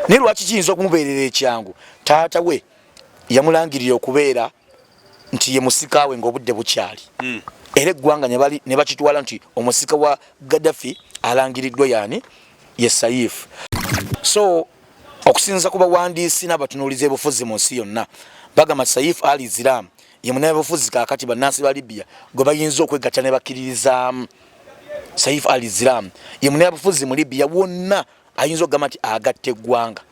ne lwaki kiyinza okumubeerera ekyangu taata we yamulangirira okubeera nti ye musika we ng'obudde bukyali era eggwanga ne bakitwala nti omusika wa Gaddafi alangiriddwa yani ye Saif. So okusinza ku bawandiisi n'abatunuulizi ebufuzi mu nsi yonna bagamba Saif al-Islam ye munnabufuzi kaakati bannansi ba Libya gwe bayinza okwegatta ne bakkiririzaamu. Saif al-Islam ye munnabufuzi mu Libya wonna ayinza okugamba nti agatta eggwanga.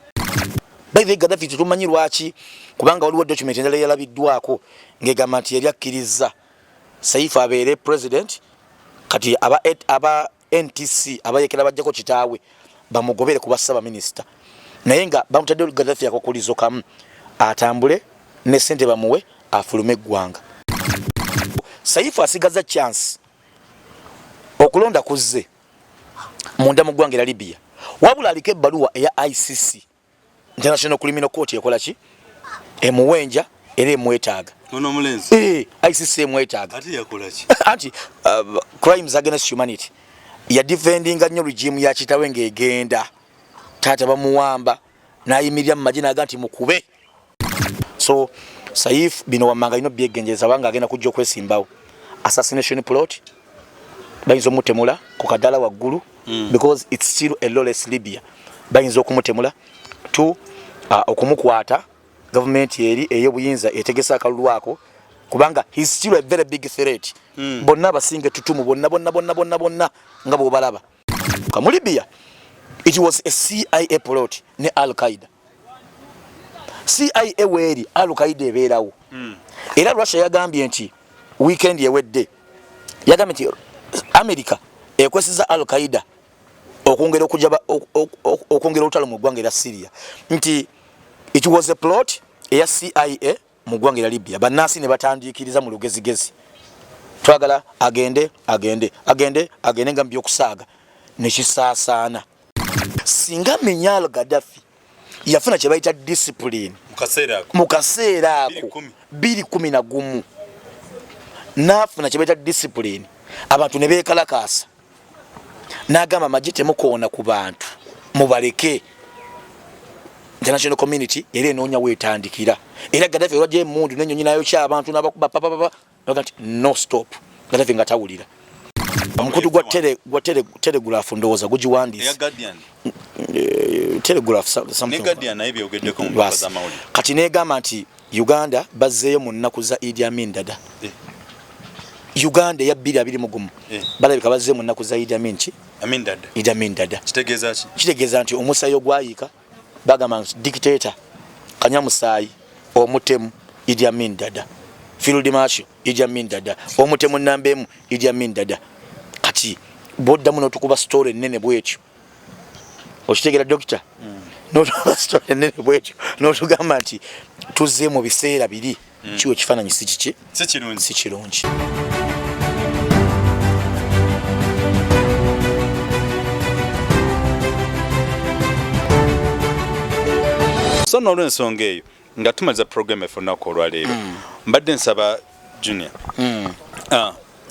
By the Gaddafi tutumanyi lwaki kubanga waliwo document endala yalabiddwako ng'egamba nti yali akkiriza Saif abeere president kati aba NTC abayekera bajjako kitaawe bamugobere kuba ssaba minisita naye nga bamutadde Gaddafi akakulizo kamu atambule ne ssente bamuwe afulume eggwanga. Saif asigaza chance okulonda kuzze munda mu ggwanga la Libya wabula aliko ebbaluwa eya ICC International Criminal Court ekola ki emuwenja era emwetaaga ono mulenzi ICC emwetaaga ati yakola ki anti crimes against humanity ya defending nnyo regime ya kitawe ng'egenda taata bamuwamba nayimirira mu majina aga nti mukube. So Saif bino wamanga ino byegenjeza wanga agenda kujja okwesimbawo assassination plot bayinza omutemula ku kadala waggulu because it's still a lawless Libya bayinza okumutemula tu okumukwata government eri ey'obuyinza etegesa akalulwako kubanga he's still a very big threat bonna basinge tutumu bonna nga bw'obalaba mu Libya. It was a CIA plot ne Al-Qaeda. CIA weeri Al-Qaeda ebeerawo era Russia yagambye nti weekend yewedde yagambye nti America ekwesiza Al-Qaeda okwongera okujaba okwongera olutalo mu ggwanga era Syria nti it was a plot eya CIA mu ggwanga era Libya bannansi ne batandiikiriza mu lugezigezi twagala agende nga mbyokusaaga nekisaasaana singa menyalo Gaddafi yafuna kye bayita discipline mu kaseera ako 2011 nafuna kye bayita discipline abantu ne beekalakaasa n'agamba amagye temukoona ku bantu mubaleke international community era enoonya weetandikira era Gaddafi olwajja emundu n'ennyonyi nayo ky'abantu n'abakuba papapapa nti no stop Gaddafi nga tawulira omukutu gwa telegraph ndowooza gugiwandiise telegraph kati neegamba nti Uganda bazzeeyo mu nnaku za Idi Amin Dada Uganda ya 2021 balabika bazzeeyo mu nnaku za Idi Amin Dada kitegeeza nti omusayo gwayika bagamba nti dictator kanyamusaayi omutemu Idi Amin Dada Field Marshal Idi Amin Dada omutemu nambemu Idi Amin Dada kati bodda muno tukuba story ennene bwetyo okitegera doctor notukuba story ennene bwetyo notugamba nti tuzze mu biseera biri kiwe kifaananyi si kiki si kirungi. So n'olw'ensonga eyo nga tumaliza program efunako olwaleero mbadde nsaba Junior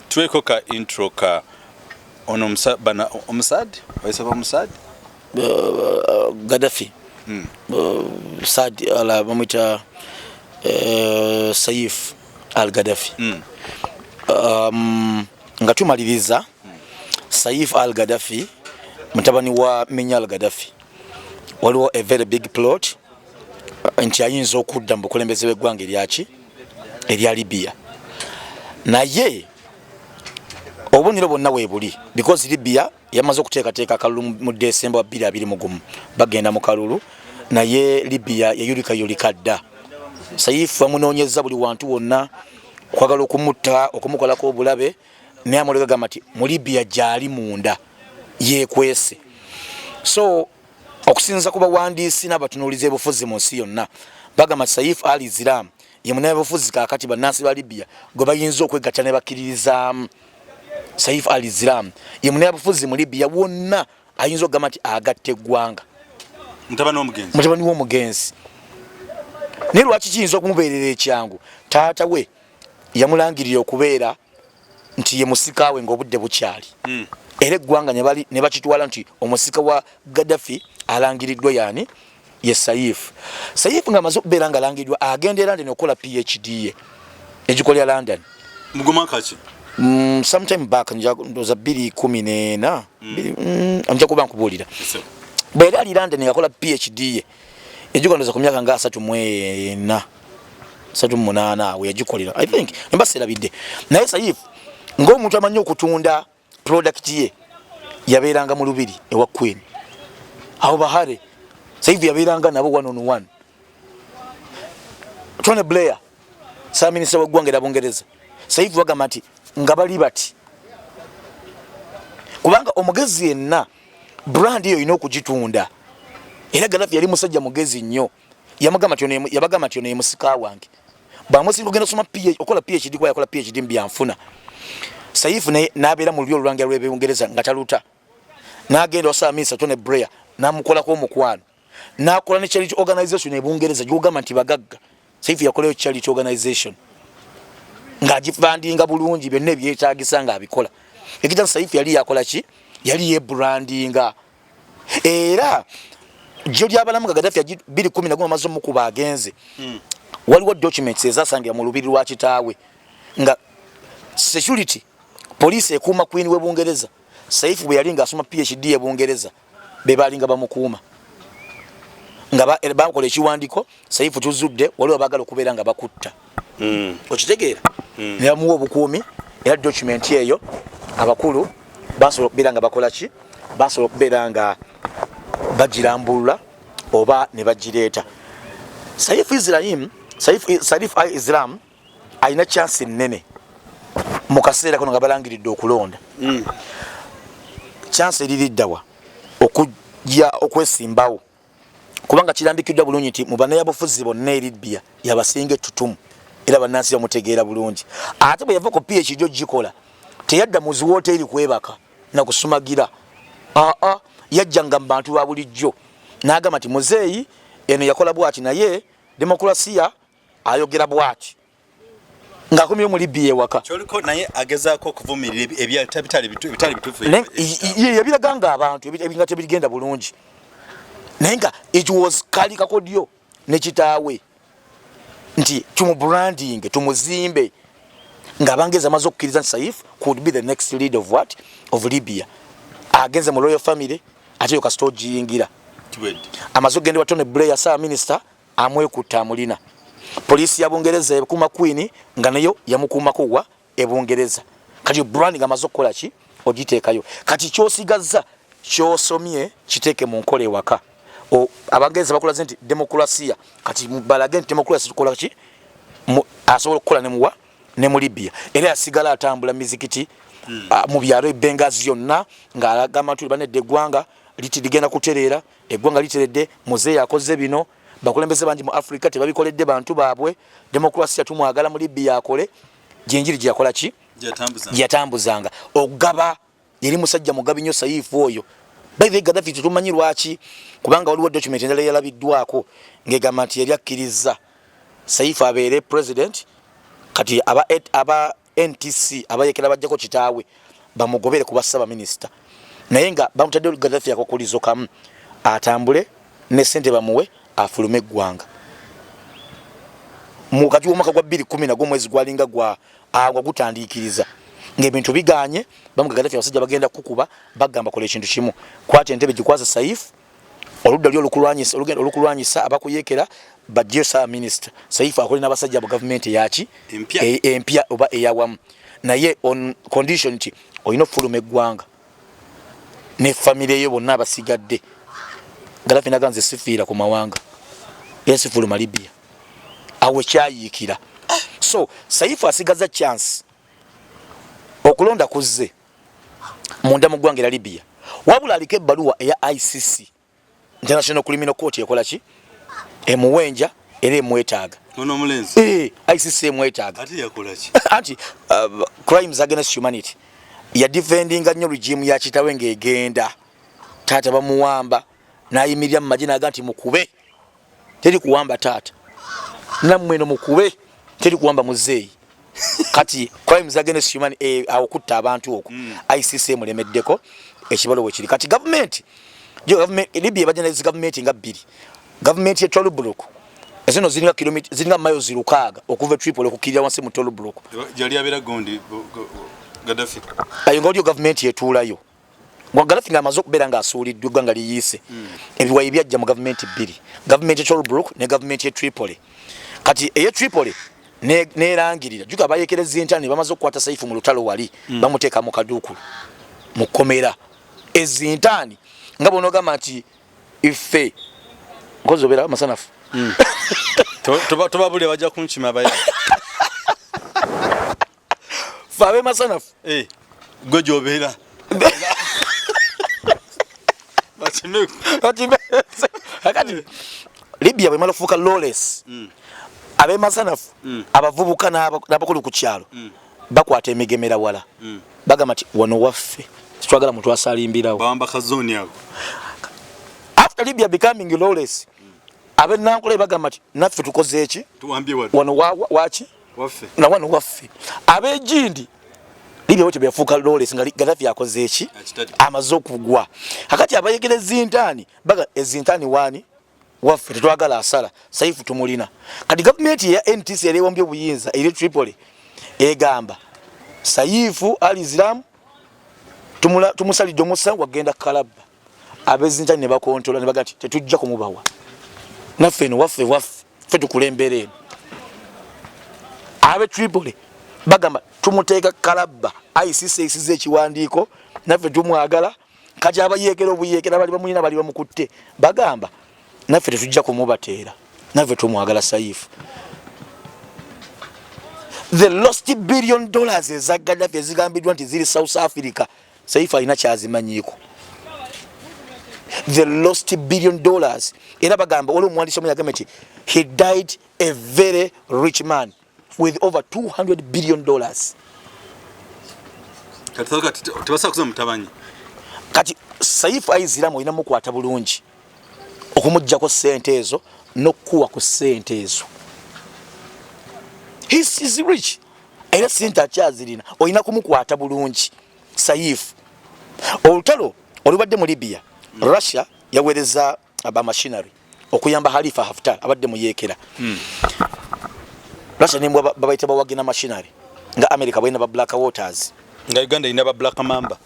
tuweko ka intro ka ono omusadi waisaba omusadi Gaddafi Saad ala bamwita Saif al-Gaddafi nga tumaliriza Saif al-Gaddafi mutabani wa Menya al-Gaddafi waliwo a very big plot nti ayinza okudda mu bukulembeze bw'eggwanga erya Libya naye obubonero bonna weebuli because Libya yamaze okuteekateeka akalulu mu December wa 2021 bagenda mu kalulu naye Libya yayulika dda. Saif amunoonyeza buli wantu wonna okwagala okumutta okumukolako obulabe naye amulega gamba nti mu Libya gyali munda yeekwese. So okusinza ku bawandiisi n'abatunuulizi ebufuzi mu nsi yonna bagamba Saif al-Islam ye munnabufuzi kaakati bannansi ba Libya gwe bayinza okwegatta ne bakkiririzaamu. Saif al-Islam ye munnabufuzi mu Libya wonna ayinza okugamba nti agatta eggwanga mutabani w'omugenzi. Naye lwaki kiyinza okumubeerera ekyangu taata we yamulangirira okubeera nti ye musika we ng'obudde bukyali era eggwanga ne bakitwala nti omusika wa Gaddafi alangiriddwa yani yes Saif nga mazo beranga langidwa agende London okola PhD ye ejikolya London mugoma kachi sometime back ndoza 2014 amja kuba nkubulira bwe ali London yakola PhD ye ejikondoza ku myaka nga 3 we yajikolera I think embasera bidde naye Saif ng'omuntu amanyi okutunda product ye yabeeranga mu lubiri ewa Queen aho bahare Saif yabeeranga nabo 1-on-1 Tony Blair sa minister wa gwanga labongereza Saif wagamba nti nga bali bati kubanga omugezi yenna brand iyo ino okugitunda era Gaddafi yali musajja mugezi nnyo yabagamba nti ono musika wange bamusi kugenda soma PhD okola PhD kwa yakola PhD mbyanfuna Saif n'abeera mu lubyo olwange lw'Ebungereza nga taluta n'agenda osaba minister Tony Blair n'amukolako omukwano n'akola ne charity organization Ebungereza gy'ogamba nti bagagga Saif yakoleyo charity organization ng'agifandinga bulungi byonna ebyetaagisa ng'abikola ekita Saif yali yakola ki yali yebrandinga era jjo ly'abalamu nga Gaddafi 2010 amaze omukuba agenze waliwo documents ezasangira mu lubiri lwa kitaawe nga security police ekuuma Queen w'Ebungereza Saif bwe yali ng'asoma PhD y'Ebungereza be balinga bamukuuma nga bakola ekiwandiko Saif tuzudde waliwo baagala okubeera nga bakutta okitegeera ne bamuwa obukuumi era document eyo abakulu basobola okubeera nga bakola ki basobola okubeera nga bagirambulula oba ne bagireeta Saif Islam alina chance nnene mu kaseera kano nga balangiridde okulonda chance eririddawa okujja okwesimbawo kubanga kirambikiddwa bulungi nti mu bannayabufuzi bonna Libya yabasinga ettutumu era bannansi bamutegeera bulungi ate bwe yava ku PhD ogikola teyadda mu ziwooteeri kwebaka na kusumagira yajjanga mu bantu ba bulijjo n'agamba nti muzeeyi eno yakola bwati naye demokrasiya ayogera bwati ng'akomyeyo mu Libya ewaka kyoliko naye agezaako okuvumirira ebyabitali bituufu yabiraganga abantu ebinga tebigenda bulungi naye nga it was kali kakodyo ne kitaawe nti tumubranding tumuzimbe ng'abangeza amaze okukkiriza nti Saif could be the next leader of what of Libya agenze mu royal family ate yo kasito giyingira amaze okugenda wa Tony Blair sa minister amwekutta amulina polisi ya Bungereza ekuma Queen nga nayo yamukumako wa Ebungereza kati branding amaze okukola ki ogiteekayo kati kyosigaza kyosomye kiteke mu nkole waka abangeza bakola nti demokrasiya kati balage demokrasiya tukola ki asobola okukola ne mu Libya era yasigala atambula mizikiti mu byalo Benghazi yonna ng'alagamba nti banedde eggwanga ligenda kutereera eggwanga literedde muzeeyi akoze bino bakulembeze bangi mu Africa tebabikoledde bantu baabwe demokrasiya tumwagala mu Libya akole jenjiri gyakola ki gyatambuzanga ogaba yali musajja mugabi nnyo Saif oyo bayi Gaddafi tutumanyi lwaki kubanga waliwo document endala yalabiddwako ng'egamba nti yali akkiriza Saif abeere president kati aba NTC abayekera bajjako kitaawe bamugobere kuba saba minister naye nga bamutadde Gaddafi akokulizo kamu atambule ne sente bamuwe afulume eggwanga mu kati w'omwaka gwa 2010 gw'omwezi gwalinga gwa gutandikiriza ng'ebintu biganye bamuga Gaddafi abasajja bagenda kukuba bagamba kola ekintu kimu kwati ntebe gikwaza Saif oludda lyo olukulwanyisa abakuyekera bajje sa minister Saif akole n'abasajja ba government yaki empya oba eyawamu naye on condition nti oyino fulume eggwanga ne family ye bonna abasigadde Gaddafi naganze sifiira ku mawanga yesi fuluma Libya awe kyayikira so Saif asigaza chance okulonda kuzze munda mu ggwanga Libya wabula aliko ebbaluwa eya ICC International Criminal Court ekola ki emuwenja era emwetaaga ono mulenzi ICC emwetaaga ati yakola ki anti crimes against humanity ya defending nnyo regime ya kitawe ng'egenda taata bamuwamba nayimirira mu majina aganti mukube teri kuwamba taata nammwe no mukube teri kuwamba muzeeyi kati crimes against humanity awokutta abantu okwo ICC mulemeddeko ekibalo we kiri kati government Libya bajana government nga bbiri government ya Tobruk ezino ziringa kilomita ziringa miles lukaaga okuva Tripoli okukirira wansi mu Tobruk jali abera gondi Gaddafi ayo ngoliyo government yetuulayo ngo Gaddafi ngamaze okubera nga asuuliddwa ggwanga liyise ebiwayi byajja mu government bbiri government ya Tobruk ne government ya Tripoli kati eye Tripoli nerangirira juga bayekereza intani bamaze okukwata Saifu mu lutalo wali bamuteeka mu kaduukulu mu komera ezintani nga bono gamba nti ife ngozo bera masanafu tobabule bajja kunchima abaye fabe masanafu gojo obera akati Libya bwe malafuka lawless abe masanafu abavubuka n'abakulu ku kyalo bakwata emigemera wala bagamba nti wano waffe twagala muntu asalimbirawo bamba kazoni yako after Libya becoming lawless abe nankole bagamba nti naffe tukoze eki tuwambye wano wachi waffe na wano waffe abe jindi Libya wote befuka lawless nga Gaddafi yakoze eki amaze okugwa hakati abayegereza intani baga ezintani wani waffe tetwagala asala Saifu tumulina kati government ya NTC elewombye obuyinza eri Tripoli egamba Saifu aliziramu tumusalidde omusango agenda kalaba abezintani ne bakontrola ne bagati tetujja kumubawa naffe no waffe ffe tukulembera eno abe Tripoli bagamba tumuteeka kalaba ICC isize ekiwandiiko naffe tumwagala kati abayekera obuyekera bali bamulina bali bamukutte bagamba naffe tetujja kumubateera naffe tumwagala Saifu the lost $1 billion eza Gaddafi ezigambiddwa nti ziri South Africa Saifu alina kyazimanyiiko the lost $1 billion era bagamba olwo omwandiisi omu yagamba nti he died a very rich man with over $200 billion kati Saifu ayiziramu olina mukwata bulungi okumujjako ssente ezo n'okukuwa ku ssente ezo he is rich era ssente akyazirina olina kumukwata bulungi Saifu olutalo olubadde mu Libya Russia yaweereza aba machinery okuyamba Khalifa Haftar abadde mu yeekera Russia nimwe babayita bawagina machinery nga America bwena ba Black Waters nga Uganda ina ba Black Mamba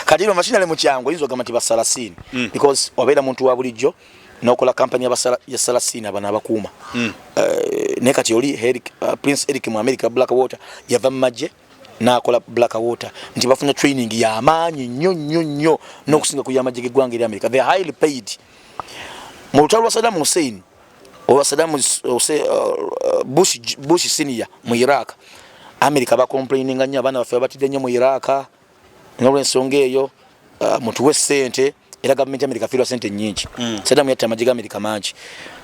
kadiro machinery mu kyango hizo gama ti basalasini because obeera muntu wa bulijjo nokola kampani ya salasini abana abakuuma ne kati oli Prince Eric mu America Black Water yava maje nakola Black Water nti bafuna training ya amaanyi nnyo n'okusinga ku yamajje g'eggwanga erya America they are highly paid mu lutalo lwa Saddam Hussein owa Saddam Bush senior mu Iraq America ba complaining nnyo abana baffe batidde nnyo mu Iraq n'olw'ensonga eyo mutuwe ssente era government America fira ssente nnyingi Saddam yatta amajje g'Amerika mangi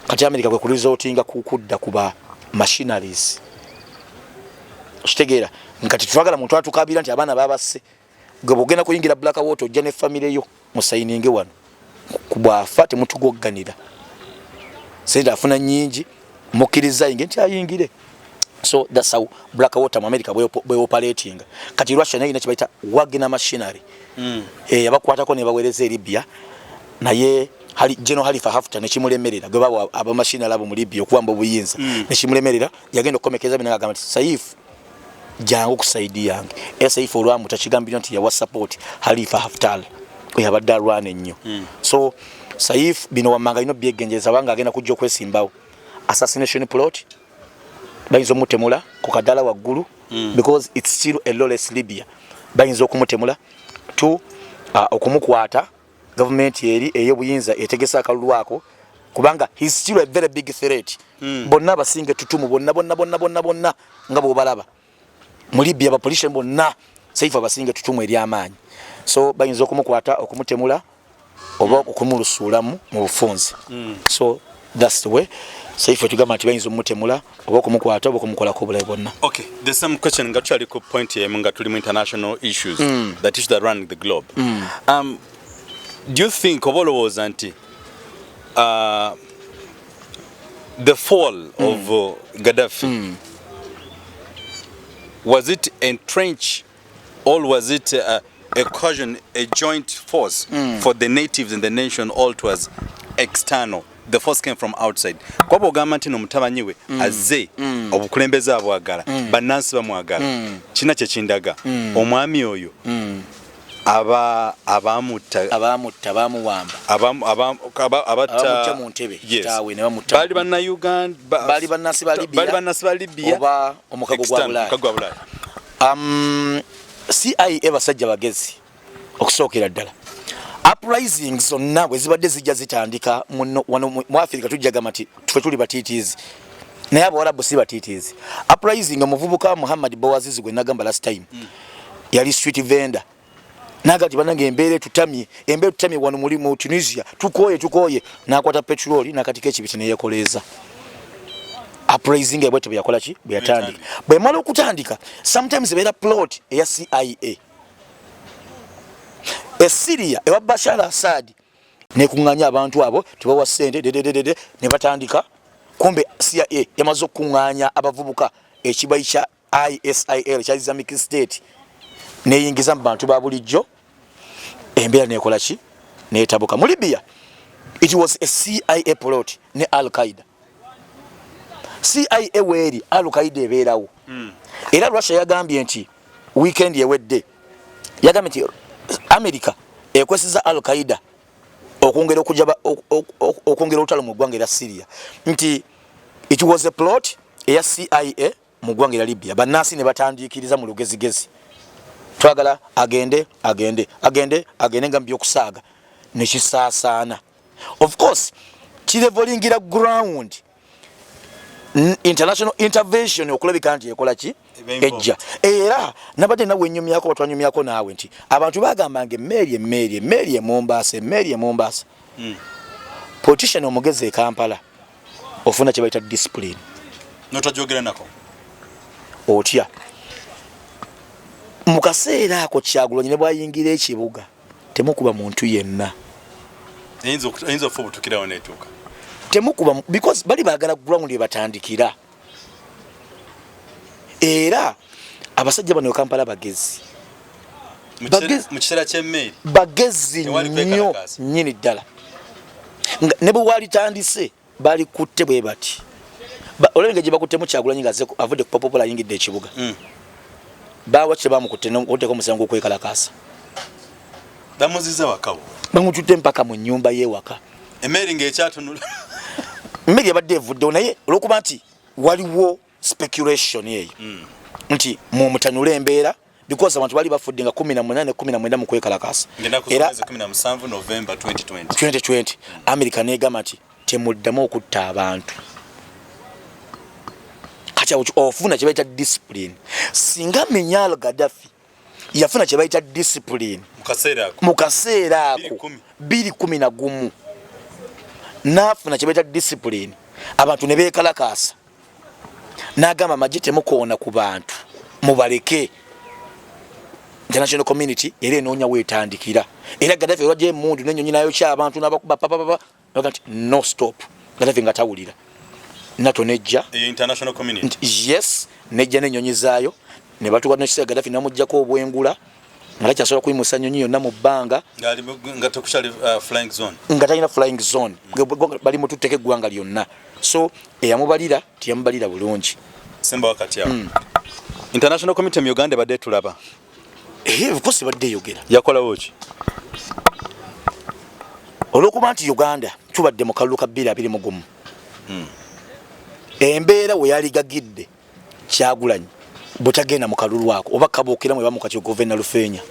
kati America kwe kulizotinga kukudda kuba machineries kitegeera nkati twagala muntu atukabira nti abana babasse gwe bogenda kuyingira Black Water ojja ne family yo musayininge wano kubwafa temutugogganira sente afuna nnyingi mukkiriza inge nti ayingire so that's how Black Water mu America bwe operating kati Russia nayo kibaita wagina machinery yabakwatako ne baweereza e Libya naye General Khalifa Haftar ne kimulemerera gwe babo aba machinery abo mu Libya okuwamba obuyinza ne kimulemerera yagenda okukomekeza bina agamba nti Saifu jangu kusaidia yange Saifu olwamu takigambira nti yawa support Khalifa Haftar yabadde alwana ennyo so Saifu bino wamanga ino byegenjeza banga agenda kujja okwesimbawo assassination plot bayinza omutemula ku kadala waggulu because it's still a lawless Libya bayinza okumutemula to okumukwata government eri ey'obuyinza etegesa akalulwako kubanga he's still a very big threat bonna basinge tutumu bonna nga bobalaba mu Libya ba police bonna Saifu abasinge tutumu eri amaanyi so bayinza okumukwata okumutemula oba okumulusuulamu mu bufunze so that's the way Saifu tugamba nti bayinza omutemula oba okumukwata oba okumukolako obulayi bonna. Okay, there's some question nga twali ku point here nga tuli mu international issues that is that run the globe. Do you think obolowooza nti the fall of Gaddafi was it entrenched or was it a cohesion, a joint force for the natives and the nation all was external, the force came from outside. Kwa bogamba nti no mutabanyi we azze obukulembeze abwagala bannansi bamwagala kina kye kindaga omwami oyo abamutta bamuwamba abatta mu ntebe yes. Tawe ne bamutta bali banna Uganda bali bannansi ba Libya oba omukago gwa Bulaya. CIA basajja bagezi okusookera ddala uprising zonna bwe zibadde zijja zitandika mu Africa tujjaga mati twe tuli batitizi naye abawalabu si batitizi. Uprising omuvubuka Muhammad Bowazizi gwe nagamba last time yali street vendor nagati banange embeere tutamye wano muri mu Tunisia tukoye nakwata petroli nakatika ekibiti ne yekoleza. Uprising ebweto byakola ki byatandika bwe mala okutandika sometimes beera plot eya CIA Syria ewa Bashar Assad ne kunganya abantu abo tubawa sente ne batandika kumbe CIA yamaze okunganya abavubuka ekibayi kya ISIL kya Islamic State ne yingiza mu bantu ba bulijjo embeera nekola ki netabuka mu Libya. It was a CIA plot ne Al-Qaeda. CIA weri Al-Qaeda ebeerawo era Russia yagambye nti weekend yewedde yagambye nti America ekwesiza Al-Qaeda okongera okujaba okongera olutalo mu ggwanga lya Syria nti it was a plot eya CIA mu ggwanga lya Libya bannansi ne batandikiriza mu lugezigezi twagala agende nga mbyokusaaga ne kisaasaana. Of course kirevolingira ground international intervention okulabika nti ekola ki ejja era nabadde nawe ennyumyako batwanyumyako naawe nti abantu bagambanga emmeri e Mombasa politician omugezi e Kampala ofuna kye bayita discipline notajogera nako otya mu kaseera ako Kyagulanyi ne bwayingira ekibuga temukuba muntu yenna eyinza ofa obutukirawo netuuka temukuba because bali bagala ground ebatandikira era abasajja bano Kampala bagezi mu kiseera ky'emmeri bagezi nnyo nnyini ddala ne bwe walitandise bali kutte bwe bati olenge gye bakuttemu Kyagulanyi nga avudde ku popola yingidde ekibuga bawakire bamukutte n'okuteeka omusango okwekalakaasa bamuziza wakawo bamututte mpaka mu nnyumba y'ewaka emmeri ng'ekyatunula mmeri yabadde evuddewo naye olwokuba nti waliwo speculation eyo nti mumutanula embeera because abantu bali bafudde nga 18 mu kwekalakaasa era 17 November 2020 America negamba nti temuddamu okutta abantu kati ofuna kye bayita discipline singa menyalo Gaddafi yafuna kye bayita discipline mu kaseera ako 2011 nafuna kye bayita discipline abantu ne beekalakaasa n'agamba amagye temukoona ku bantu mubaleke international community era enoonya weetandikira era Gaddafi olwajja emundu n'ennyonyi nayo ky'abantu n'abakuba papapapa naga nti no stop Gaddafi nga tawulira NATO nejja international community yes nejja n'ennyonyi zaayo ne batuwa n'ekiseera Gaddafi namuggyako obwengula nga takyasobola kuyimusa nnyonyi yonna mu bbanga nga tekukyali flying zone nga talina flying zone bali mututteko eggwanga lyonna so eyamubalira tiyamubalira bulungi semba wakati awo international community mu Uganda badde tulaba bukosi badde eyogera yakolawo ki olwokuba nti Uganda tubadde mu kalulu ka 2020 embeera we yaligagidde Kyagulanyi butagenda mu kalulu ako oba kabuukira mwe bamuka kyo governor Lufeenya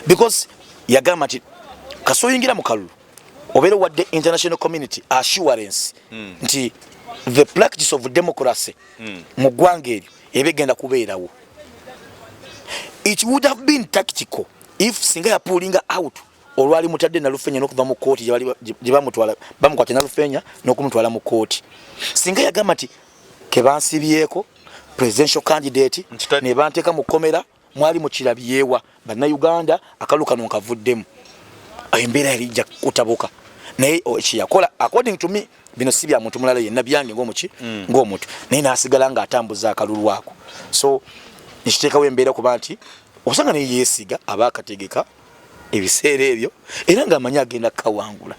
because yagamba nti kasoyingira mu kalulu obeera wadde international community assurance nti the practice of democracy mu ggwanga eryo ebegenda kubeerawo. It would have been tactical if singa ya pulling out olwali mutadde na Lufeenya n'okuva mu kooti gye bamutwala bamukwate na Lufeenya n'okumutwala mu kooti singa yagamba nti kebansibyeko presidential candidate ne banteeka mu komera mwali mu kirabyewa bannayuganda akaluka nonkavuddemu embeera yalijja kutabuka naye ekiyakola according to me bino si bya muntu mulala yenna byange ng'omuntu naye n'asigala ng'atambuza akalulu ako so nkiteekawo embeera kuba nti osanga naye yeesiga aba akategeka ebiseera ebyo era ng'amanyi agenda kawangula.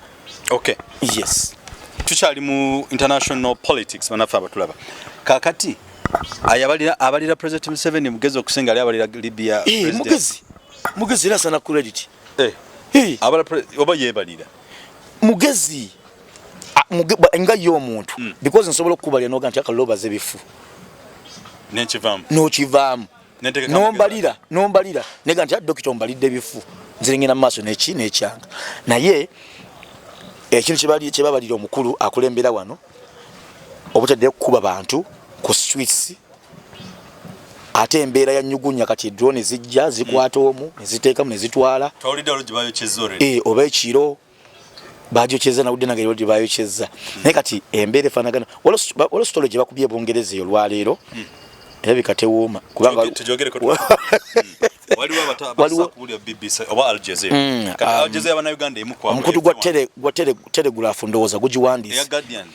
Okay. Yes. Tuchali mu international politics banafa abatulaba. Kakati abalira President Museveni mugezi okusinga ali abalira Libya president. Mugezi era sana credit. Oba yebalira. Mugezi nga y'omuntu because nsobola okubalira noga nti akalobaze bifu. N'okivaamu. Nombalira nega nti dokita ombalidde bifu. Nzirengena maaso n'ekyanga. Naye ekintu kye babalira omukulu akulembera wano obutadde kukuba bantu ku streets ate embeera ya nyugunya kati drone zijja zikwata omu neziteekamu nezitwala oba ekiro bajokyeza nawudde nange erodi bayokyeza naye kati embeera efaanagana waliwo sitole gye bakubye Bungereza eyo olwaleero erabika tewooma kubanga waliwo abatabasakubulya BBC oba Al Jazeera kati Al Jazeera bana Uganda emukwa omukutu gwa telegraph ndowooza gugiwandiise Guardian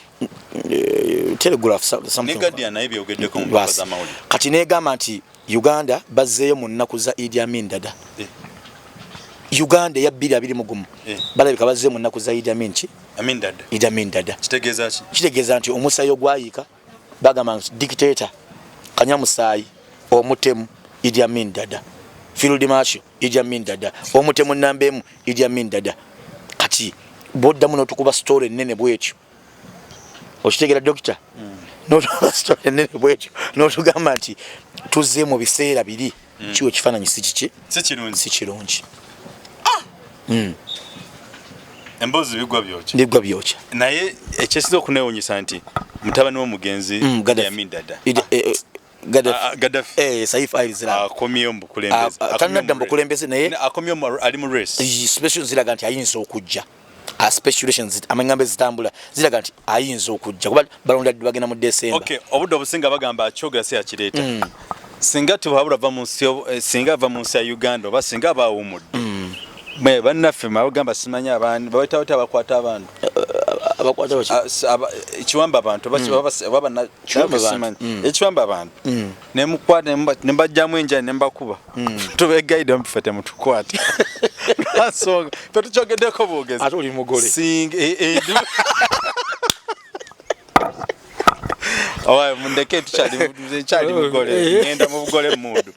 telegraph something Guardian naye byogeddeko mu mpaka z'amawulire kati neegamba nti Uganda bazzeeyo mu nnaku za Idi Amin Dada Uganda ya 2021 balabika bazzeeyo mu nnaku za Idi Amin Dada kitegeeza nti omusayo gwayiika bagamba nti dictator Kanyamusaayi omutemu Idi Amin Dada Field Marshal Idi Amin Dada omutemu nambemu Idi Amin Dada kati bodda muno tukuba story nene bwetyo okitegera doctor notukuba story nene bwetyo notugamba nti tuzze mu biseera biri kiwe kifaananyi si kirungi embozi bigwa byokya naye ekyesiza okuneewunyisa nti mutabani w'omugenzi Idi Amin Dada Gaddafi Saif al-Islam akomyeyo mukulembeze atanadda mukulembeze naye akomyeyo ali mu race special ziraga nti ayinza okujja speculations amangambe zitambula ziraga nti ayinza okujja kuba balonda bagenda mu December. Okay, obudde obusinga bagamba akyogera se akireta singa tuhabula va mu nsi ya Uganda oba singa abawumudde bannaffe bagamba simanya abantu babayitawo abakwata abantu ekiwamba abantu ekiwamba abantu nemukwata nembajjamu enjani nembakuba tubegaide mufete mutukwate lwasonga fetukyogeddeko bwogezi ate oli mugole owaye mundeke tukyali mugole ngenda mu bugole mudu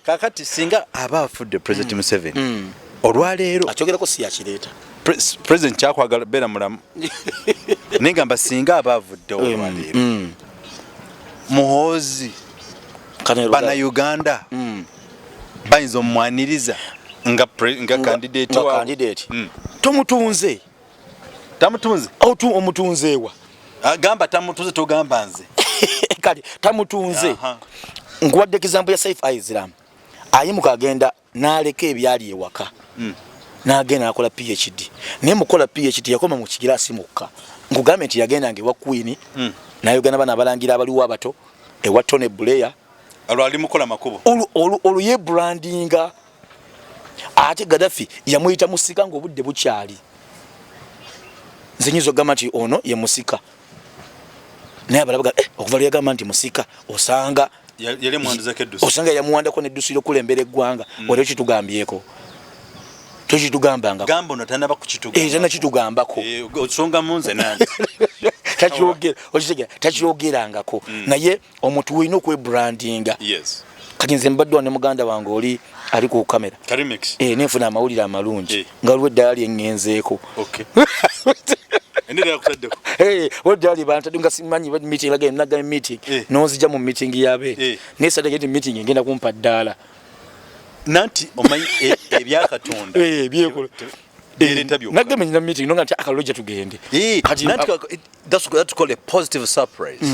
kakati singa aba afudde President Museveni olwaleero akyogerako si yakireeta president kyakwagala beera mulamu nengamba singa abavudde olwaleero muhoozi bana Uganda bayinza omwaniriza nga candidate tomutunze omutunzeewa gamba tamutunze togamba nze kati tamutunze nkuwadde example ya Saif al-Islam ayimuka agenda n'aleka ebyali ewaka n'agenda akola PhD naye mukola PhD yakoma mu kigiraasi mukka nkugambe nti yagenda ngewa Queen n'ayogana bana abalangira abaliwo abato ewa Tony Blair alwali mukola makubo oluye brandinga ate Gaddafi yamuyita musika ng'obudde bukyali nze nyizo gamba nti ono ye musika naye abalabaga okuva lwe yagamba nti musika osanga yali mwandiza keddusi osanga yamuwandako neddusi lyokulembera eggwanga waliwo kitugambyeko tukitugambanga gambo natana bakukitugamba tana kitugambako osonga munze nange takyogerangako naye omuntu wina okwebrandinga kati nze mbadde ne muganda wange oli ali ku kamera nenfuna amawulire amalungi nga waliwo eddala lyengenzeeko oddali bantu nga simanyi meeting naga meeting nonzija mu meeting yabe nesada geti meeting ngenda kumpa ddala nanti omanyi ebyakatonda byekolo nagamenya na meeting nonga nti akaloja tugende that's what call a positive surprise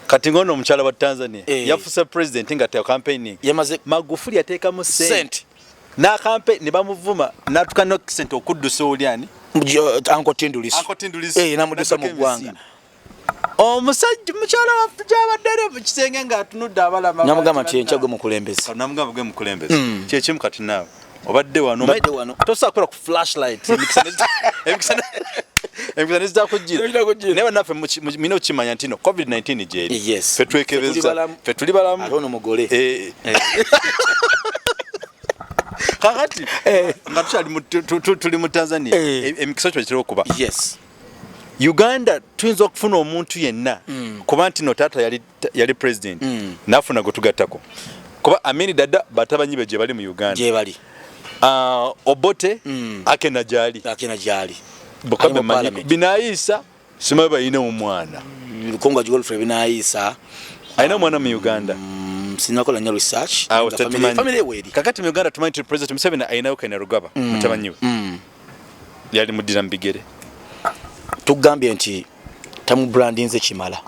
kati ngono omukyala wa Tanzania yafuse president nga te campaigning yamaze Magufuli yateeka mu cent na campaign ne bamuvuma natukano cent okuddusa olyani Uncle Tindulis namudusa mu ggwanga omusajja mukyala waffe gy'abaddere mu kisenge ng'atunudde abalama namugamba nti enkyago mukulembeze namugamba gwe mukulembeze kyekimu kati naawe obadde wano tosakola ku flashlight emikisa nezitakugira naye bannaffe mina okukimanya nti no COVID-19 gyeri ffe twekebeza ffe tuli balamu ate ono mugole kakati nga tuli mu Tanzania emikisa kyo kiri okuba yes Uganda tuyinza okufuna omuntu yenna kuba nti no taata yali president nafuna gotugattako kuba Amini Dada batabanyi be gye bali mu Uganda gye bali Obote akena jali bukambe manyi binaayisa sima bayina omwana Kongo Golfre binaayisa ayina omwana mu Uganda sinakola nya research family eweri kakati mu Uganda tumanyi president Museveni ayinayo Kenya Rugaba mutabanyi yali mudira mbigere tugambye nti tamu brandinze kimala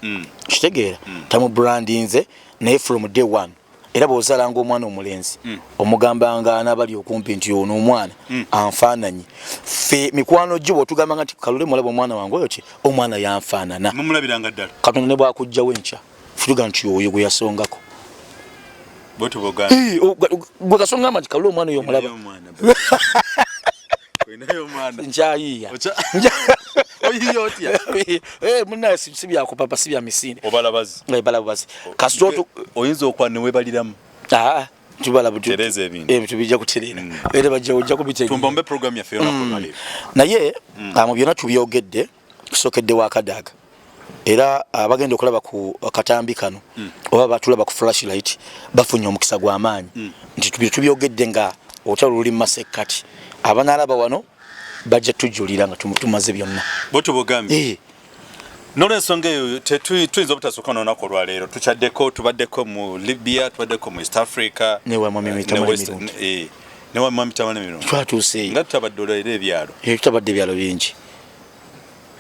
kitegeera tamu brandinze naye from day one era bozalanga omwana omulenzi omugambanga anabali okumpi nti ono omwana anfaananyi fe mikwano gyo tugambanga nti kalule mulabo omwana wange oyo ki omwana yanfaanana mumulabiranga ddala katonda ne bwakujjawo enkya futuga nti oyo gwe yasongako boto boga gwe kasonga nti kalule omwana oyo omulaba njayiya oyiyotia muna sibya ko papa sibya misinde obalabazi kasito oyinza okwa ne webaliramu tubala butu tereza ebintu tubijja kuterera era bajja ojja kubitega tumbombe program ya fiona ko mali naye mu byona tubyogedde kusokedde wa kadaga era abagenda okulaba ku katambi kano oba batulaba ku flashlight bafunye omukisa gw'amaanyi nti tubyogedde nga otalo luli masekati abanalaba wano bajja tujulira nga tumutumaze byonna boto bogambi nolensonga eyo tuyinza obutasoka n'olunaku olwaleero tukyaddeko tubaddeko mu Libya tubaddeko mu East Africa newamamitamane mirundi twatuuseeyo nga tutabadde olwaira ebyalo tutabadde ebyalo bingi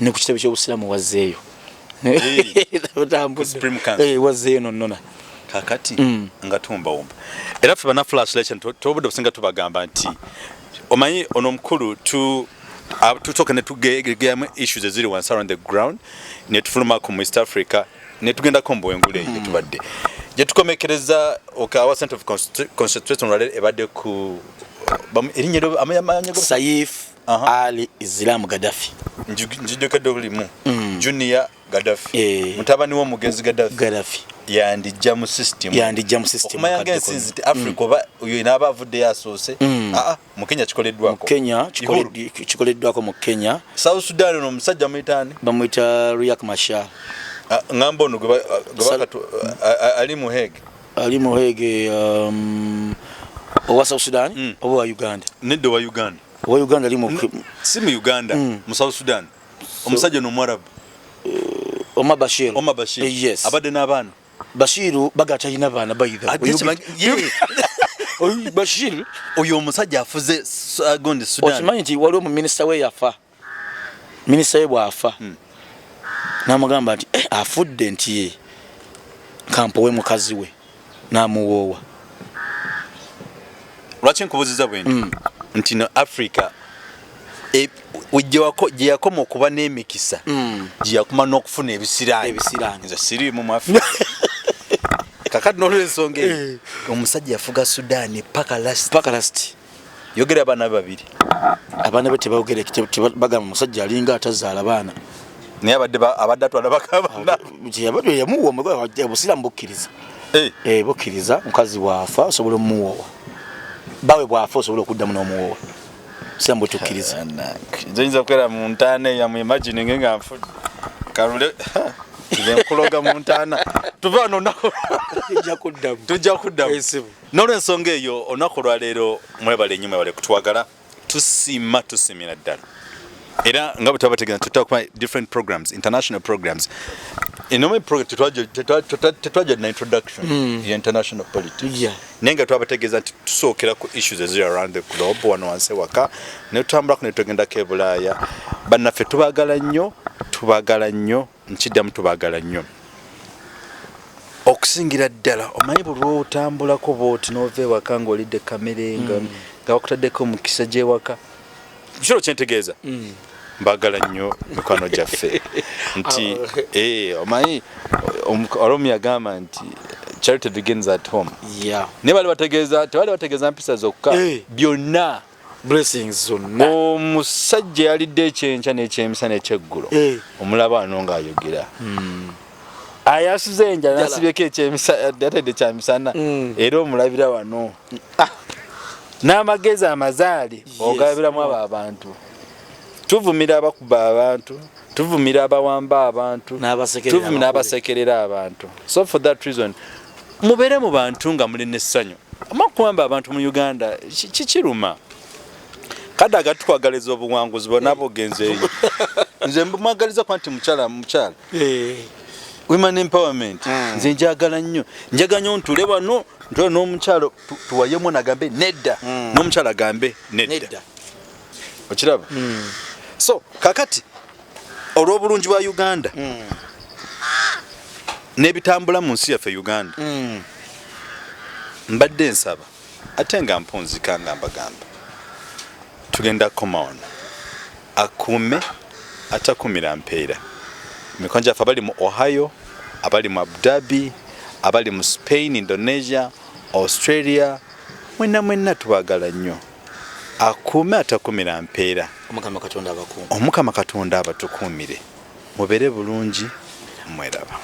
ne ku kitebe ky'obusiraamu wazzeeyo wazzeeyo nonnona kakati nga tumbawumba era ffe bana flashlight tobudde obusinga tubagamba nti omanyi ono mukulu tutoka ne tugegamu issues eziri once around the ground ne tufulumako mu East Africa ne tugendako mu bwengule eyo tubadde gye tukomekereza okawa center of concentration rally ebadde ku erinnya amanyi Saif Ali Islam Gaddafi njijjukadde bulimu Junior Gaddafi mutabani w'omugenzi Gaddafi yandijja mu system okumanya ensinzi ti Africa oba oyo inaaba avudde yasoose mu Kenya kikoleddwako mu Kenya South Sudan no musajja muyitani bamuyita Riek Machar ngamba ono ali mu Hague owa South Sudan oba wa Uganda nedde wa Uganda ali mu si mu Uganda mu South Sudan omusajja n'omwarabu Omar Bashir yes abadde n'abaana Bashiru bagata ina bana bayida Bashir oyo omusajja afuze gonde Sudan okimanyi nti waliwo mu minisita we yafa minisita we bwafa n'amugamba nti afudde nti ye kampo we mukazi we n'amuwoowa lwaki nkubuziza bwendi nti no Africa gye yakoma okuba n'emikisa gye yakoma n'okufuna ebisiraani nze siriimu mu Africa kakati n'olwensonga eyo omusajja yafuga Sudan paka last yogera abaana babiri abaana be tebagere bagamba omusajja alinga atazaala baana naye abadde atwala bakabaana yabadde yamuwoowa obusiraamu bukkiriza bukkiriza mukazi bwafa osobola omuwoowa bawe bwafa osobola okuddamu n'omuwoowa sambo tukiriza nze kwera mu ntaana ya mu imagine nga nfudde kalule nkuloga mu ntaana tuva no nako tujja kuddamu n'olwensonga eyo olunaku lwaleero mwebale nnyo mwebale kutwagala tusimira ddala era nga bwe tubategeeza tutakuba different programs international programs inome program tetwajja na introduction ya international politics nenga twabategeeza nti tusookera ku issues eziri around the globe wano wansi waka ne tutambulako ne tugendako e Bulaaya bannaffe tubagala nnyo nkiddamu tubagala nnyo okusingira ddala omanyi buli otambulako booti n'ova ewaka ng'olidde kamere nga bakutaddeko omukisa gy'ewaka kiro kyentegeeza mbagala nnyo mikwano gyaffe nti omanyi Oromi yagamba nti charity begins at home ne bali bategeeza mpisa zokka byonna blessings zonna omusajja yalidde ekyenkya n'ekyemisana ekyeggulo omulaba ano ng'ayogera ayasize enjala nasibyeko yatedde kyamisana era omulabira wano n'amagezi amazaali ogabiramu abo abantu. Tuvumira abakuba abantu, tuvumira abawamba abantu, tuvumira abasekerera abantu. So for that reason mubere mu bantu nga muli n'essanyu. Amakuwamba abantu mu Uganda kikiruma. Kada agatukwagaliza obuwanguzi bonna bogenzeeyo. Nze mbumwagaliza kwa nti mukyala. Women empowerment. Nze njagala nnyo. Njaga nnyo ntule wano ntole n'omukyalo tuwayemu nagambe nedda. N'omukyala agambe nedda. Okiraba? So kakati olw'obulungi bwa Uganda n'ebitambula mu nsi yaffe Uganda mbadde nsaba ate nga mpunzika nga mbagamba tugenda koma wano akuume atakumira mpeera emikono gyaffe abali mu Ohio, abali mu Abu Dhabi, abali mu Spain, Indonesia, Australia, mwenna tubagala nnyo akuume atakumira mpeera. Omukama Katonda abatukuumire mubere bulungi mweraba.